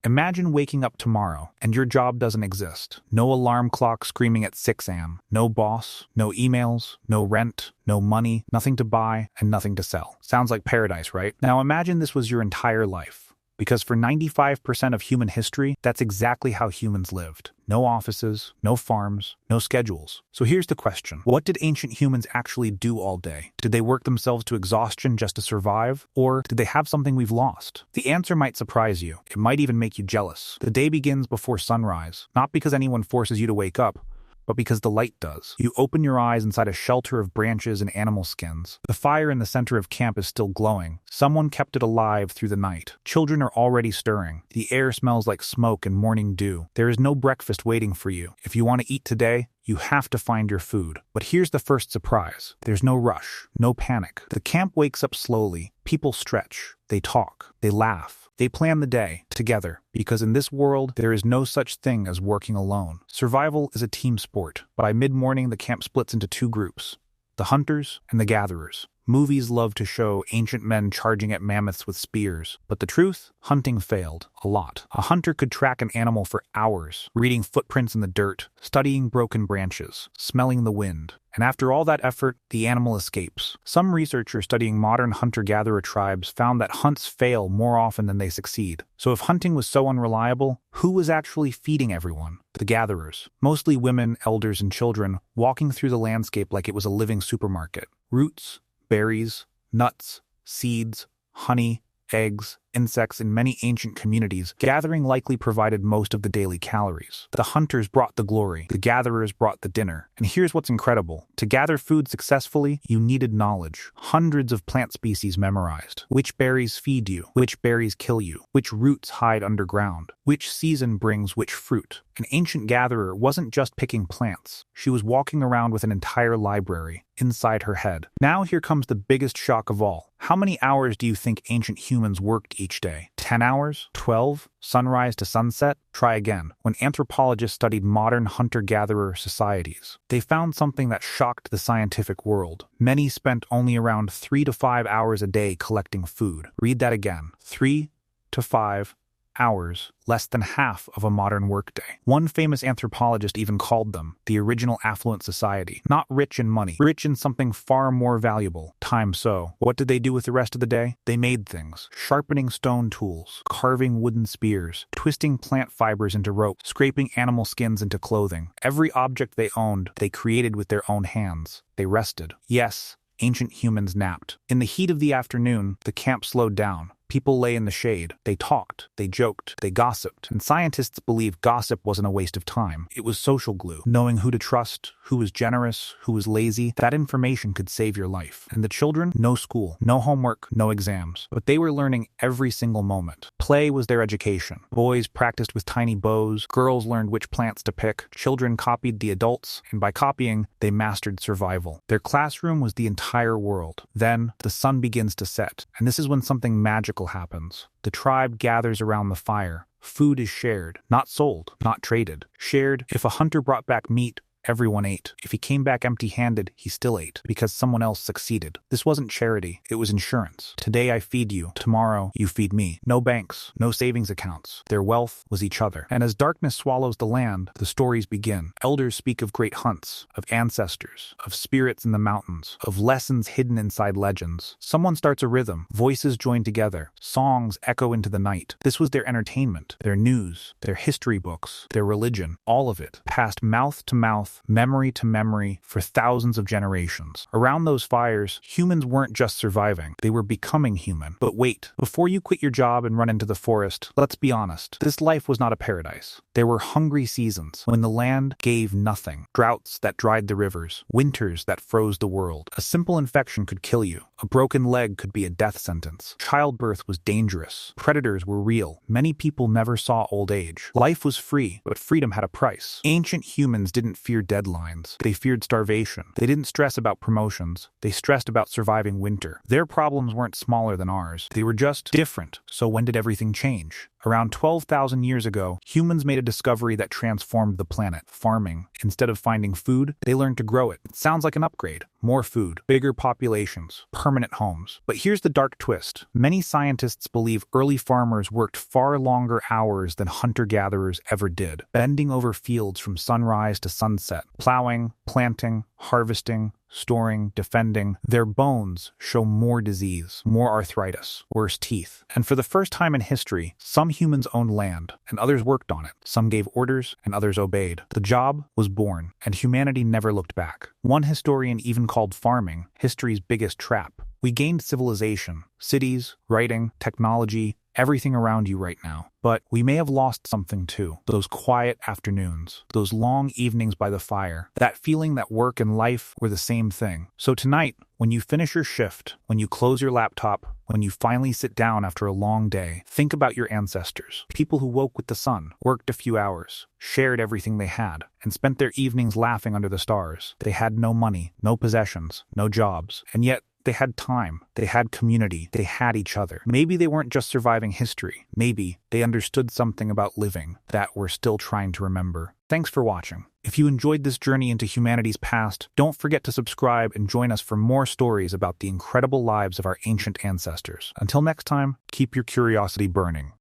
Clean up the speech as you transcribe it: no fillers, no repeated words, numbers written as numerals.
Imagine waking up tomorrow and your job doesn't exist. No alarm clock screaming at 6 a.m., no boss, no emails, no rent, no money, nothing to buy, and nothing to sell. Sounds like paradise, right? Now imagine this was your entire life. Because for 95% of human history, that's exactly how humans lived. No offices, no farms, no schedules. So here's the question. What did ancient humans actually do all day? Did they work themselves to exhaustion just to survive? Or did they have something we've lost? The answer might surprise you. It might even make you jealous. The day begins before sunrise, not because anyone forces you to wake up, but because the light does. You open your eyes inside a shelter of branches and animal skins. The fire in the center of camp is still glowing. Someone kept it alive through the night. Children are already stirring. The air smells like smoke and morning dew. There is no breakfast waiting for you. If you want to eat today, you have to find your food. But here's the first surprise. There's no rush, no panic. The camp wakes up slowly. People stretch. They talk. They laugh. They plan the day together, because in this world, there is no such thing as working alone. Survival is a team sport. By mid-morning, the camp splits into two groups, the hunters and the gatherers. Movies love to show ancient men charging at mammoths with spears. But the truth? Hunting failed. A lot. A hunter could track an animal for hours, reading footprints in the dirt, studying broken branches, smelling the wind. And after all that effort, the animal escapes. Some researchers studying modern hunter-gatherer tribes found that hunts fail more often than they succeed. So if hunting was so unreliable, who was actually feeding everyone? The gatherers. Mostly women, elders, and children, walking through the landscape like it was a living supermarket. Roots, berries, nuts, seeds, honey, eggs, insects. In many ancient communities, gathering likely provided most of the daily calories. The hunters brought the glory, the gatherers brought the dinner. And here's what's incredible. To gather food successfully, you needed knowledge. Hundreds of plant species memorized. Which berries feed you? Which berries kill you? Which roots hide underground? Which season brings which fruit? An ancient gatherer wasn't just picking plants. She was walking around with an entire library inside her head. Now here comes the biggest shock of all. How many hours do you think ancient humans worked each day? 10 hours? 12? Sunrise to sunset? Try again. When anthropologists studied modern hunter-gatherer societies, they found something that shocked the scientific world. Many spent only around 3 to 5 hours a day collecting food. Read that again. 3 to 5 hours, less than half of a modern workday. One famous anthropologist even called them the original affluent society. Not rich in money, rich in something far more valuable, time. So, what did they do with the rest of the day? They made things, sharpening stone tools, carving wooden spears, twisting plant fibers into rope, scraping animal skins into clothing. Every object they owned, they created with their own hands. They rested. Yes, ancient humans napped. In the heat of the afternoon, the camp slowed down. People lay in the shade. They talked, they joked, they gossiped. And scientists believe gossip wasn't a waste of time. It was social glue. Knowing who to trust, who was generous, who was lazy, that information could save your life. And the children? No school, no homework, no exams. But they were learning every single moment. Play was their education. Boys practiced with tiny bows. Girls learned which plants to pick. Children copied the adults. And by copying, they mastered survival. Their classroom was the entire world. Then, the sun begins to set. And this is when something magical happens. The tribe gathers around the fire. Food is shared, not sold, not traded. Shared. If a hunter brought back meat, everyone ate. If he came back empty-handed, he still ate, because someone else succeeded. This wasn't charity, it was insurance. Today I feed you, tomorrow you feed me. No banks, no savings accounts. Their wealth was each other. And as darkness swallows the land, the stories begin. Elders speak of great hunts, of ancestors, of spirits in the mountains, of lessons hidden inside legends. Someone starts a rhythm, voices join together, songs echo into the night. This was their entertainment, their news, their history books, their religion, all of it, passed mouth to mouth, memory to memory, for thousands of generations. Around those fires, humans weren't just surviving, they were becoming human. But wait, before you quit your job and run into the forest, let's be honest, this life was not a paradise. There were hungry seasons, when the land gave nothing. Droughts that dried the rivers, winters that froze the world. A simple infection could kill you. A broken leg could be a death sentence. Childbirth was dangerous. Predators were real. Many people never saw old age. Life was free, but freedom had a price. Ancient humans didn't fear deadlines. They feared starvation. They didn't stress about promotions. They stressed about surviving winter. Their problems weren't smaller than ours. They were just different. So when did everything change? Around 12,000 years ago, humans made a discovery that transformed the planet: farming. Instead of finding food, they learned to grow it. It sounds like an upgrade. More food, bigger populations, permanent homes. But here's the dark twist. Many scientists believe early farmers worked far longer hours than hunter-gatherers ever did, bending over fields from sunrise to sunset, plowing, planting, harvesting, storing, defending. Their bones show more disease, more arthritis, worse teeth. And for the first time in history, some humans owned land, and others worked on it. Some gave orders, and others obeyed. The job was born, and humanity never looked back. One historian even called farming history's biggest trap. We gained civilization, cities, writing, technology, everything around you right now. But we may have lost something too. Those quiet afternoons, those long evenings by the fire, that feeling that work and life were the same thing. So tonight, when you finish your shift, when you close your laptop, when you finally sit down after a long day, think about your ancestors. People who woke with the sun, worked a few hours, shared everything they had, and spent their evenings laughing under the stars. They had no money, no possessions, no jobs, and yet they had time, they had community, they had each other. Maybe they weren't just surviving history. Maybe they understood something about living that we're still trying to remember. Thanks for watching. If you enjoyed this journey into humanity's past, don't forget to subscribe and join us for more stories about the incredible lives of our ancient ancestors. Until next time, keep your curiosity burning.